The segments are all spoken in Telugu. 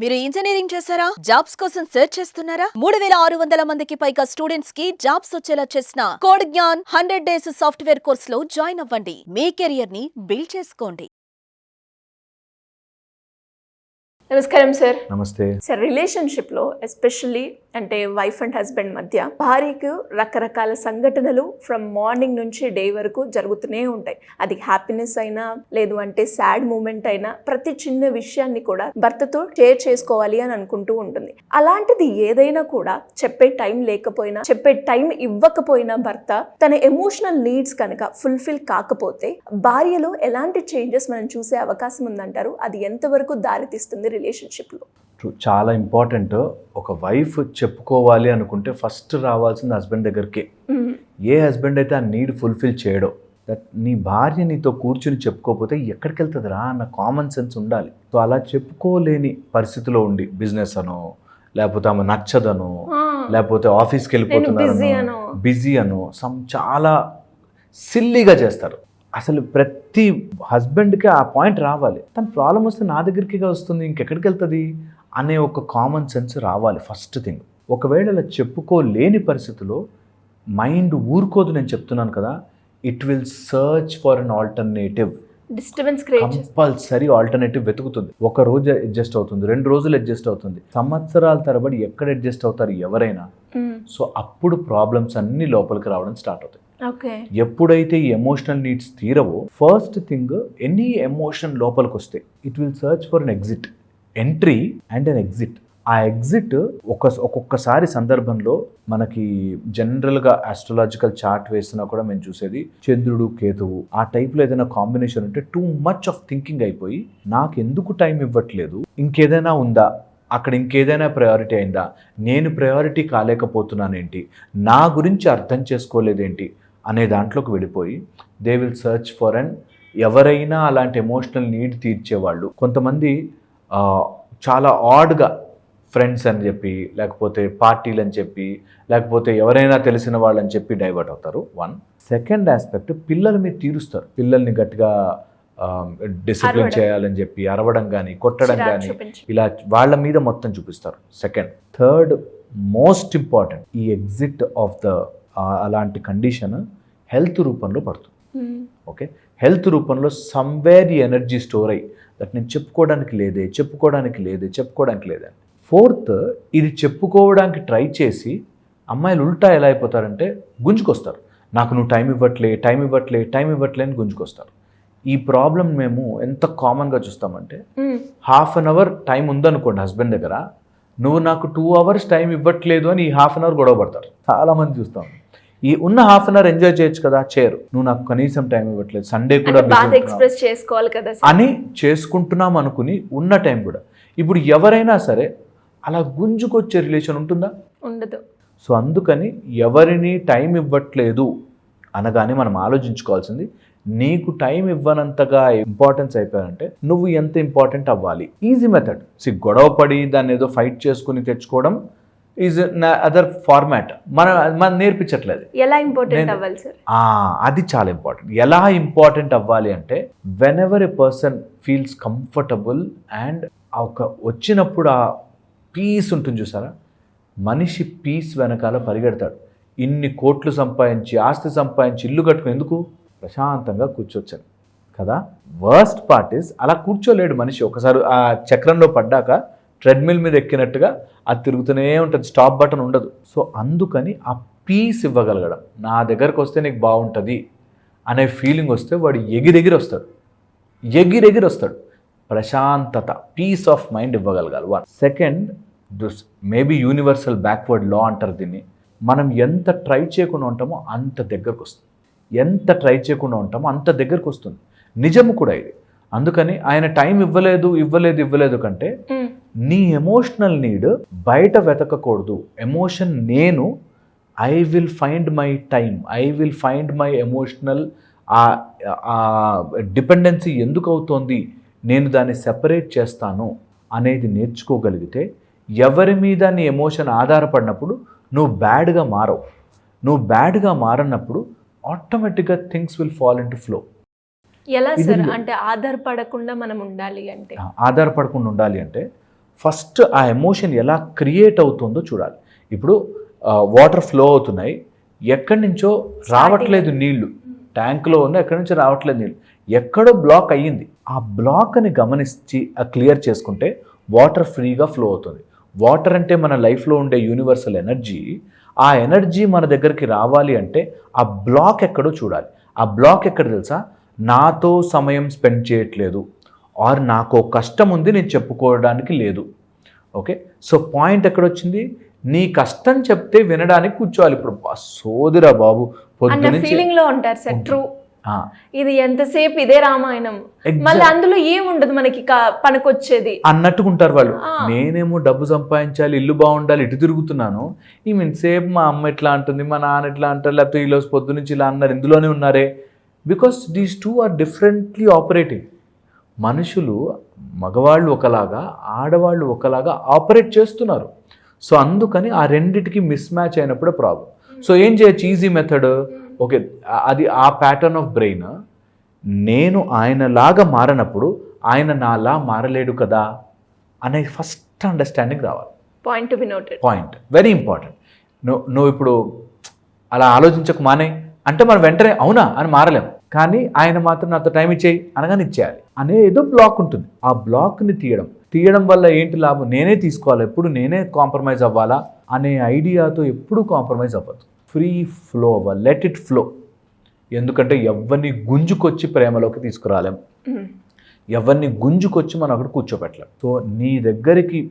మీరు ఇంజనీరింగ్ చేశారా? జాబ్స్ కోసం సెర్చ్ చేస్తున్నారా? 3600 మందికి పైగా స్టూడెంట్స్ కి జాబ్స్ వచ్చేలా చేసిన code Gyan 100 days software course లో జాయిన్ అవ్వండి. మీ కెరియర్ ని బిల్డ్ చేసుకోండి. నమస్కారం సార్. నమస్తే సార్, రిలేషన్షిప్లో ఎస్పెషల్లీ అంటే వైఫ్ అండ్ హస్బెండ్ మధ్య భార్యకు రకరకాల సంఘటనలు ఫ్రమ్ మార్నింగ్ నుంచి డే వరకు జరుగుతూనే ఉంటాయి. అది హ్యాపీనెస్ అయినా లేదు అంటే సాడ్ మూమెంట్ అయినా ప్రతి చిన్న విషయాన్ని కూడా భర్తతో షేర్ చేసుకోవాలి అని అనుకుంటూ ఉంటుంది. అలాంటిది ఏదైనా కూడా చెప్పే టైం లేకపోయినా, చెప్పే టైం ఇవ్వకపోయినా భర్త తన ఎమోషనల్ నీడ్స్ కనుక ఫుల్ఫిల్ కాకపోతే భార్యలో ఎలాంటి చేంజెస్ మనం చూసే అవకాశం ఉందంటారు? అది ఎంతవరకు దారితీస్తుంది రిలేషన్షిప్లో? చాలా ఇంపార్టెంట్. ఒక వైఫ్ చెప్పుకోవాలి అనుకుంటే ఫస్ట్ రావాల్సింది హస్బెండ్ దగ్గరికి. ఏ హస్బెండ్ అయితే ఆ నీడ్ ఫుల్ఫిల్ చేయడో, దట్ నీ భార్య నీతో కూర్చుని చెప్పుకోకపోతే ఎక్కడికి వెళ్తుందిరా అన్న కామన్ సెన్స్ ఉండాలి. సో అలా చెప్పుకోలేని పరిస్థితిలో ఉండి బిజినెస్ అనో, లేకపోతే ఆమె నచ్చదనో, లేకపోతే ఆఫీస్కి వెళ్ళిపోతున్నారనో, బిజీ అనో చాలా సిల్లీగా చేస్తారు. అసలు ప్రతి హస్బెండ్కి ఆ పాయింట్ రావాలి. తన ప్రాబ్లం వస్తే నా దగ్గరికి వస్తుంది, ఇంకెక్కడికి వెళ్తుంది అనే ఒక కామన్ సెన్స్ రావాలి ఫస్ట్ థింగ్. ఒకవేళ అలా చెప్పుకోలేని పరిస్థితిలో మైండ్ ఊరుకోదు. నేను చెప్తున్నాను కదా, it will search for an alternative. Disturbance create compulsory alternative వెతుకుతుంది. ఒక రోజు అడ్జస్ట్ అవుతుంది, 2 రోజులు అడ్జస్ట్ అవుతుంది, సంవత్సరాల తరబడి ఎక్కడ అడ్జస్ట్ అవుతారు ఎవరైనా. సో అప్పుడు ప్రాబ్లమ్స్ అన్ని లోపలికి రావడం స్టార్ట్ అవుతాయి. ఎప్పుడైతే ఈ ఎమోషనల్ నీడ్స్ తీరవో, ఫస్ట్ థింగ్ ఎనీ ఎమోషన్ లోపలికి వస్తే it will search for an exit, entry and an exit. ఆ ఎగ్జిట్ ఒక్కొక్కసారి సందర్భంలో మనకి జనరల్గా ఆస్ట్రాలజికల్ చార్ట్ వేసినా కూడా మేము చూసేది చంద్రుడు కేతువు ఆ టైప్లో ఏదైనా కాంబినేషన్ ఉంటే టూ మచ్ ఆఫ్ థింకింగ్ అయిపోయి నాకు ఎందుకు టైం ఇవ్వట్లేదు, ఇంకేదైనా ఉందా, అక్కడ ఇంకేదైనా ప్రయారిటీ అయిందా, నేను ప్రయారిటీ కాలేకపోతున్నానేంటి, నా గురించి అర్థం చేసుకోలేదేంటి అనే దాంట్లోకి వెళ్ళిపోయి దే విల్ సర్చ్ ఫర్ అన్ ఎవరైనా అలాంటి ఎమోషనల్ నీడ్ తీర్చేవాళ్ళు. కొంతమంది చాలా ఆడ్గా ఫ్రెండ్స్ అని చెప్పి, లేకపోతే పార్టీలు అని చెప్పి, లేకపోతే ఎవరైనా తెలిసిన వాళ్ళని చెప్పి డైవర్ట్ అవుతారు. వన్. సెకండ్ ఆస్పెక్ట్, పిల్లల మీద తీరుస్తారు. పిల్లల్ని గట్టిగా డిసిప్లిన్ చేయాలని చెప్పి అరవడం కానీ, కొట్టడం కానీ, ఇలా వాళ్ళ మీద మొత్తం చూపిస్తారు. సెకండ్. థర్డ్ మోస్ట్ ఇంపార్టెంట్, ఈ ఎగ్జిట్ ఆఫ్ ద అలాంటి కండిషన్ హెల్త్ రూపంలో పడుతుంది. ఓకే, హెల్త్ రూపంలో సమ్వేర్ ఈ ఎనర్జీ స్టోర్ అయ్యి దట్ నేను చెప్పుకోవడానికి లేదే. ఫోర్త్, ఇది చెప్పుకోవడానికి ట్రై చేసి అమ్మాయిలు ఉల్టా ఎలా అయిపోతారంటే గుంజుకొస్తారు. నాకు నువ్వు టైం ఇవ్వట్లే అని గుంజుకొస్తారు. ఈ ప్రాబ్లం మేము ఎంత కామన్గా చూస్తామంటే, హాఫ్ అన్ అవర్ టైం ఉందనుకోండి హస్బెండ్ దగ్గర, నువ్వు నాకు 2 hours టైం ఇవ్వట్లేదు అని ఈ హాఫ్ అన్ అవర్ గొడవ పడతారు. చాలామంది చూస్తాం. ఈ ఉన్న హాఫ్ అన్ అవర్ ఎంజాయ్ చేయొచ్చు కదా, చేయరు. నువ్వు నాకు కనీసం టైం ఇవ్వట్లేదు, సండే కూడా ఎక్స్ప్రెస్ చేసుకోవాలి కదా అని చేసుకుంటున్నాం అనుకుని ఉన్న టైం కూడా. ఇప్పుడు ఎవరైనా సరే అలా గుంజుకొచ్చే రిలేషన్ ఉంటుందా? ఉండదు. సో అందుకని ఎవరిని టైం ఇవ్వట్లేదు అనగానే మనం ఆలోచించుకోవాల్సింది, నీకు టైం ఇవ్వనంతగా ఇంపార్టెన్స్ అయిపోయారంటే నువ్వు ఎంత ఇంపార్టెంట్ అవ్వాలి. Easy method. గొడవ పడి దాన్ని ఏదో ఫైట్ చేసుకుని తెచ్చుకోవడం ఈజ్ అదర్ ఫార్మాట్. మనం నేర్పించట్లేదు ఎలా ఇంపార్టెంట్ అవ్వాలి సార్. అది చాలా ఇంపార్టెంట్. ఎలా ఇంపార్టెంట్ అవ్వాలి అంటే, when ever a person feels comfortable and వచ్చినప్పుడు ఆ పీస్ ఉంటుంది చూసారా, మనిషి పీస్ వెనకాల పరిగెడతాడు. ఇన్ని కోట్లు సంపాదించి, ఆస్తి సంపాదించి, ఇల్లు కట్టుకుని ఎందుకు? ప్రశాంతంగా కూర్చోవచ్చని కదా. వర్స్ట్ పార్ట్ ఇస్ అలా కూర్చోలేడు మనిషి. ఒకసారి ఆ చక్రంలో పడ్డాక ట్రెడ్మిల్ మీద ఎక్కినట్టుగా అది తిరుగుతూనే ఉంటుంది, స్టాప్ బటన్ ఉండదు. సో అందుకని ఆ పీస్ ఇవ్వగలగడం, నా దగ్గరకు వస్తే నీకు బాగుంటుంది అనే ఫీలింగ్ వస్తే వాడు ఎగిరెగిరి వస్తాడు. ప్రశాంతత, పీస్ ఆఫ్ మైండ్ ఇవ్వగలగాలి. One. Second, maybe universal backward law అంటారు దీన్ని. మనం ఎంత ట్రై చేయకుండా ఉంటామో అంత దగ్గరకు వస్తుంది. నిజము కూడా ఇది. అందుకని ఆయన టైం ఇవ్వలేదు కంటే నీ ఎమోషనల్ నీడ్ బయట వెతకకూడదు. ఎమోషన్ నేను I will find my time, I will find my emotional dependency ఎందుకు అవుతోంది, నేను దాన్ని సెపరేట్ చేస్తాను అనేది నేర్చుకోగలిగితే, ఎవరి మీద నీ ఎమోషన్ ఆధారపడినప్పుడు నువ్వు బ్యాడ్గా మారన్నప్పుడు ఆటోమేటిక్గా things will fall in to flow. ఎలా సార్ అంటే ఆధారపడకుండా మనం ఉండాలి అంటే ఫస్ట్ ఆ ఎమోషన్ ఎలా క్రియేట్ అవుతుందో చూడాలి. ఇప్పుడు వాటర్ ఫ్లో అవుతున్నాయి, ఎక్కడి నుంచో రావట్లేదు నీళ్లు, ట్యాంక్లో ఉన్న ఎక్కడి నుంచో రావట్లేదు నీళ్ళు, ఎక్కడో బ్లాక్ అయ్యింది. ఆ బ్లాక్ని గమనించి క్లియర్ చేసుకుంటే వాటర్ ఫ్రీగా ఫ్లో అవుతుంది. వాటర్ అంటే మన లైఫ్లో ఉండే యూనివర్సల్ ఎనర్జీ. ఆ ఎనర్జీ మన దగ్గరికి రావాలి అంటే ఆ బ్లాక్ ఎక్కడో చూడాలి. ఆ బ్లాక్ ఎక్కడ తెలుసా? నాతో సమయం స్పెండ్ చేయట్లేదు, ఆర్ నాకు కష్టం ఉంది నేను చెప్పుకోవడానికి లేదు. ఓకే, సో పాయింట్ ఎక్కడొచ్చింది? నీ కష్టం చెప్తే వినడానికి కూర్చోవాలి. ఇప్పుడు సోదిరా బాబు పొద్దున్నే ఫీలింగ్ లో ఉంటారు సార్. ట్రూ, ఇది ఎంతసేపు ఇదే రామాయణం, మళ్ళీ అందులో ఏముండదు మనకి పనికొచ్చేది అన్నట్టుకుంటారు వాళ్ళు. నేనేమో డబ్బు సంపాదించాలి, ఇల్లు బాగుండాలి, ఇటు తిరుగుతున్నాను, ఈ సేపు మా అమ్మ ఎట్లా అంటుంది, మా నాన్న ఎట్లా అంటారు, లేకపోతే ఈరోజు పొద్దు నుంచి ఇలా అన్నారు, ఇందులోనే ఉన్నారే. Because these two are differently operating. మనుషులు, మగవాళ్ళు ఒకలాగా, ఆడవాళ్ళు ఒకలాగా ఆపరేట్ చేస్తున్నారు. సో అందుకని ఆ రెండిటికి మిస్ మ్యాచ్ అయినప్పుడే ప్రాబ్లం. సో ఏం చేయొచ్చు? Easy method. ఓకే, అది ఆ ప్యాటర్న్ ఆఫ్ బ్రెయిన్. నేను ఆయనలాగా మారినప్పుడు ఆయన నాలా మారలేడు కదా అనే ఫస్ట్ అండర్స్టాండింగ్ రావాలి. Point to be noted. Point very important. నువ్వు ఇప్పుడు అలా ఆలోచించకు మానే అంటే మనం వెంటనే అవునా అని మారలేము. కానీ ఆయన మాత్రం నాతో టైం ఇచ్చేయి అనగానే ఇచ్చేయాలి అనే ఏదో బ్లాక్ ఉంటుంది. ఆ బ్లాక్ని తీయడం వల్ల ఏంటి లాభం? నేనే తీసుకోవాలి, ఎప్పుడు నేనే కాంప్రమైజ్ అవ్వాలా అనే ఐడియాతో ఎప్పుడూ కాంప్రమైజ్ అవ్వద్దు. ఫ్రీ ఫ్లో అవ్వాలి, లెట్ ఇట్ ఫ్లో. ఎందుకంటే ఎవరిని గుంజుకొచ్చి ప్రేమలోకి తీసుకురాలేం, ఎవరిని గుంజుకొచ్చి మనం అక్కడ కూర్చోబెట్టలేం. సో నీ దగ్గరికి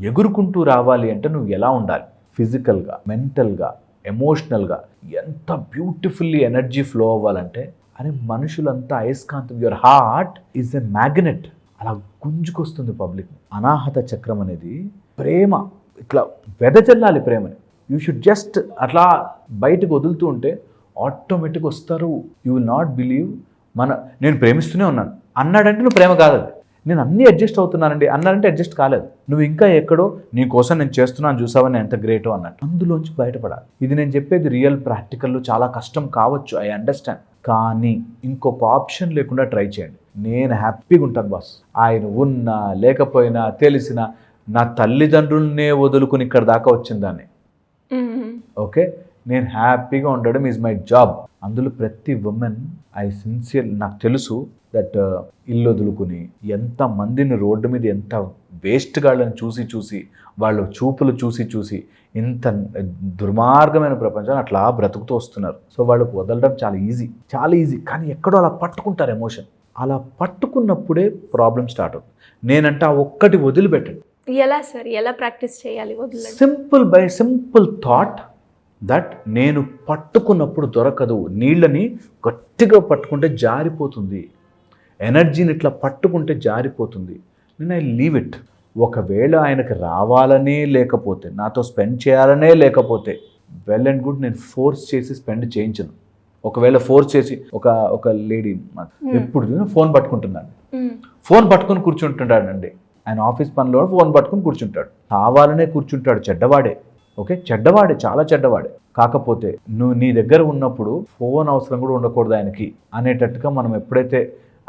ఎగురుకుంటూ రావాలి అంటే నువ్వు ఎలా ఉండాలి? ఫిజికల్గా, మెంటల్గా, ఎమోషనల్గా ఎంత బ్యూటిఫుల్లీ ఎనర్జీ ఫ్లో అవ్వాలంటే అని మనుషులంతా అయస్కాంతం. Your heart is a magnet, అలా గుంజుకొస్తుంది పబ్లిక్. అనాహత చక్రం అనేది ప్రేమ, ఇట్లా వెదజల్లాలి ప్రేమని. యూ షుడ్ జస్ట్ అట్లా బయటకు వదులుతూ ఉంటే ఆటోమేటిక్గా వస్తారు. You will not believe. నేను ప్రేమిస్తూనే ఉన్నాను అన్నాడంటే నువ్వు ప్రేమ కాదు. నేను అన్నీ అడ్జస్ట్ అవుతున్నానండి అన్నారంటే అడ్జస్ట్ కాలేదు. నువ్వు ఇంకా ఎక్కడో నీ కోసం నేను చేస్తున్నాను చూసావని ఎంత గ్రేటో అన్నట్టు. అందులోంచి బయటపడాలి. ఇది నేను చెప్పేది రియల్ ప్రాక్టికల్లో చాలా కష్టం కావచ్చు, ఐ అండర్స్టాండ్. కానీ ఇంకొక ఆప్షన్ లేకుండా ట్రై చేయండి. నేను హ్యాపీగా ఉంటాను బాస్. ఆయన ఉన్నా లేకపోయినా తెలిసినా నా తల్లిదండ్రులనే వదులుకుని ఇక్కడ దాకా వచ్చిందాన్ని. ఓకే, నేను హ్యాపీగా ఉండడం ఈజ్ మై జాబ్. అందులో ప్రతి ఉమెన్ నాకు తెలుసు దట్ ఇల్లు వదులుకుని ఎంతమందిని రోడ్డు మీద ఎంత వేస్ట్ గాళ్ళని చూసి వాళ్ళ చూపులు చూసి ఇంత దుర్మార్గమైన ప్రపంచాన్ని అట్లా బ్రతుకుతూ వస్తున్నారు. సో వాళ్ళకు వదలడం చాలా ఈజీ. కానీ ఎక్కడో అలా పట్టుకుంటారు ఎమోషన్. అలా పట్టుకున్నప్పుడే ప్రాబ్లం స్టార్ట్ అవుతుంది. నేనంటే ఆ ఒక్కటి వదిలిపెట్టండి. ఎలా సార్, ఎలా ప్రాక్టీస్ చేయాలి? సింపుల్ థాట్ దట్ నేను పట్టుకున్నప్పుడు దొరకదు. నీళ్ళని గట్టిగా పట్టుకుంటే జారిపోతుంది, ఎనర్జీని ఇట్లా పట్టుకుంటే జారిపోతుంది. నేను ఐ లీవ్ ఇట్. ఒకవేళ ఆయనకు రావాలనే లేకపోతే, నాతో స్పెండ్ చేయాలనే లేకపోతే, వెల్ అండ్ గుడ్, నేను ఫోర్స్ చేసి స్పెండ్ చేయించను. ఒకవేళ ఫోర్స్ చేసి ఒక లేడీ ఎప్పుడు ఫోన్ పట్టుకుంటున్నాను, ఫోన్ పట్టుకుని కూర్చుంటున్నాడండి. ఆయన ఆఫీస్ పనిలో ఫోన్ పట్టుకుని కూర్చుంటాడు, కావాలనే కూర్చుంటాడు. చెడ్డవాడే, ఓకే, చెడ్డవాడే, చాలా చెడ్డవాడే. కాకపోతే నువ్వు నీ దగ్గర ఉన్నప్పుడు ఫోన్ అవసరం కూడా ఉండకూడదు ఆయనకి అనేటట్టుగా మనం ఎప్పుడైతే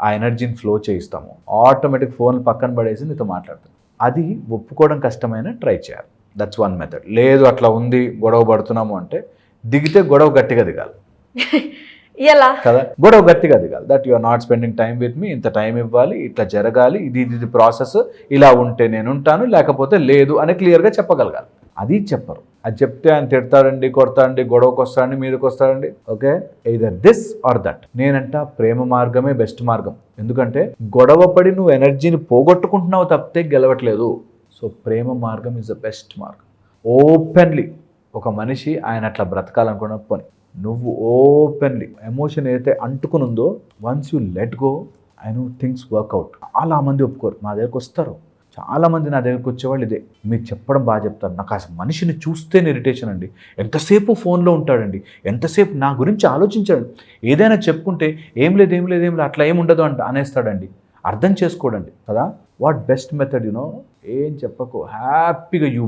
ఆ ఎనర్జీని ఫ్లో చేయిస్తామో ఆటోమేటిక్ ఫోన్ పక్కన పడేసి నీతో మాట్లాడుతుంది. అది ఒప్పుకోవడం కష్టమైన ట్రై చేయాలి. That's one method. లేదు అట్లా ఉంది, గొడవ పడుతున్నాము అంటే దిగితే గొడవ గట్టిగా దిగాలి. ఎలా కదా, గొడవ గట్టిగా దిగాలి. That you are not spending time with me, ఇంత టైం ఇవ్వాలి, ఇట్లా జరగాలి, ఇది ప్రాసెస్, ఇలా ఉంటే నేను ఉంటాను, లేకపోతే లేదు అని క్లియర్గా చెప్పగలగాలి. అది చెప్పరు. అది చెప్తే ఆయన తిడతాడండి, కొడతాడండి, గొడవకు వస్తాడండి, మీదకి వస్తాడండి. Okay, either this or that. నేనంట ప్రేమ మార్గమే బెస్ట్ మార్గం. ఎందుకంటే గొడవ పడి నువ్వు ఎనర్జీని పోగొట్టుకుంటున్నావు తప్పితే గెలవట్లేదు. సో ప్రేమ మార్గం ఈజ్ ద బెస్ట్ మార్గం. ఓపెన్లీ ఒక మనిషి ఆయన అట్లా బ్రతకాలనుకున్న పని, నువ్వు ఓపెన్లీ ఎమోషన్ ఏదైతే అంటుకుని ఉందో, once you let go, I know things work out. చాలా మంది ఒప్పుకోరు. మా దగ్గరకు వస్తారు చాలామంది, నా దగ్గరకు వచ్చేవాళ్ళు ఇదే, మీరు చెప్పడం బాగా చెప్తారు, నాకు అసలు మనిషిని చూస్తేనే ఇరిటేషన్ అండి, ఎంతసేపు ఫోన్లో ఉంటాడండి, ఎంతసేపు నా గురించి ఆలోచించాడు, ఏదైనా చెప్పుకుంటే ఏం లేదు అట్లా ఏముండదు అనేస్తాడండి. అర్థం చేసుకోడండి కదా. వాట్ బెస్ట్ మెథడ్ యునో, ఏం చెప్పకు, హ్యాపీగా you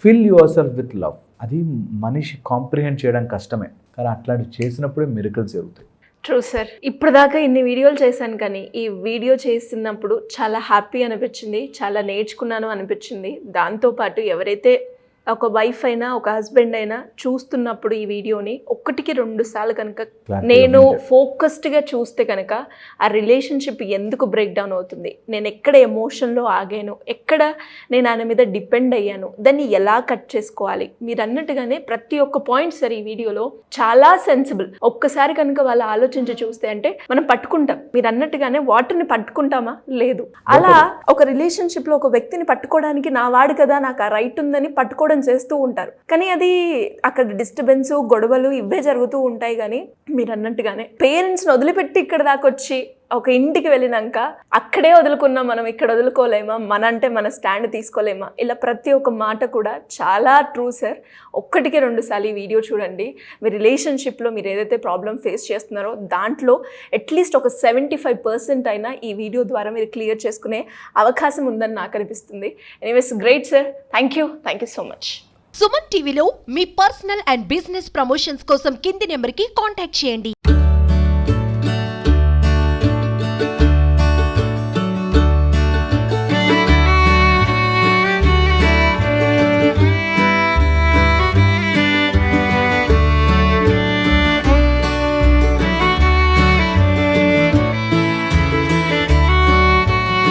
fill your self with love. అది మనిషి కాంప్రిహెండ్ చేయడం కష్టమే, కానీ అట్లాంటివి చేసినప్పుడే మిరకల్స్ జరుగుతాయి. True sir. ఇప్పుడు దాకా ఇన్ని వీడియోలు చేశాను కానీ ఈ వీడియో చేస్తున్నప్పుడు చాలా హ్యాపీ అనిపించింది, చాలా నేర్చుకున్నాను అనిపించింది. దాంతోపాటు ఎవరైతే ఒక వైఫ్ అయినా ఒక హస్బెండ్ అయినా చూస్తున్నప్పుడు ఈ వీడియోని 1-2 సార్లు కనుక నేను ఫోకస్డ్గా చూస్తే కనుక ఆ రిలేషన్షిప్ ఎందుకు బ్రేక్ డౌన్ అవుతుంది, నేను ఎక్కడ ఎమోషన్లో ఆగాను, ఎక్కడ నేను ఆయన మీద డిపెండ్ అయ్యాను, దాన్ని ఎలా కట్ చేసుకోవాలి, మీరు అన్నట్టుగానే ప్రతి ఒక్క పాయింట్ సార్ ఈ వీడియోలో చాలా సెన్సిబుల్. ఒక్కసారి కనుక వాళ్ళు ఆలోచించి చూస్తే అంటే మనం పట్టుకుంటాం, మీరు అన్నట్టుగానే వాటర్ని పట్టుకుంటామా, లేదు. అలా ఒక రిలేషన్షిప్లో ఒక వ్యక్తిని పట్టుకోవడానికి నా వాడు కదా, నాకు ఆ రైట్ ఉందని పట్టుకోవడం చేస్తూ ఉంటారు. కానీ అది అక్కడ డిస్టర్బెన్స్, గొడవలు ఇవే జరుగుతూ ఉంటాయి. కానీ మీరు అన్నట్టుగానే పేరెంట్స్ని వదిలిపెట్టి ఇక్కడ దాకా వచ్చి ఒక ఇంటికి వెళ్ళినాక అక్కడే వదులుకున్నాం, మనం ఇక్కడ వదులుకోలేమా, మన అంటే మన స్టాండ్ తీసుకోలేమా, ఇలా ప్రతి ఒక్క మాట కూడా చాలా ట్రూ సార్. 1-2 సార్లు ఈ వీడియో చూడండి. మీ రిలేషన్షిప్లో మీరు ఏదైతే ప్రాబ్లం ఫేస్ చేస్తున్నారో దాంట్లో అట్లీస్ట్ ఒక 75% అయినా ఈ వీడియో ద్వారా మీరు క్లియర్ చేసుకునే అవకాశం ఉందని నాకు అనిపిస్తుంది. Anyways great sir, thank you so much. Suman టీవీలో మీ పర్సనల్ అండ్ బిజినెస్ ప్రమోషన్స్ కోసం కింది నెంబర్కి కాంటాక్ట్ చేయండి.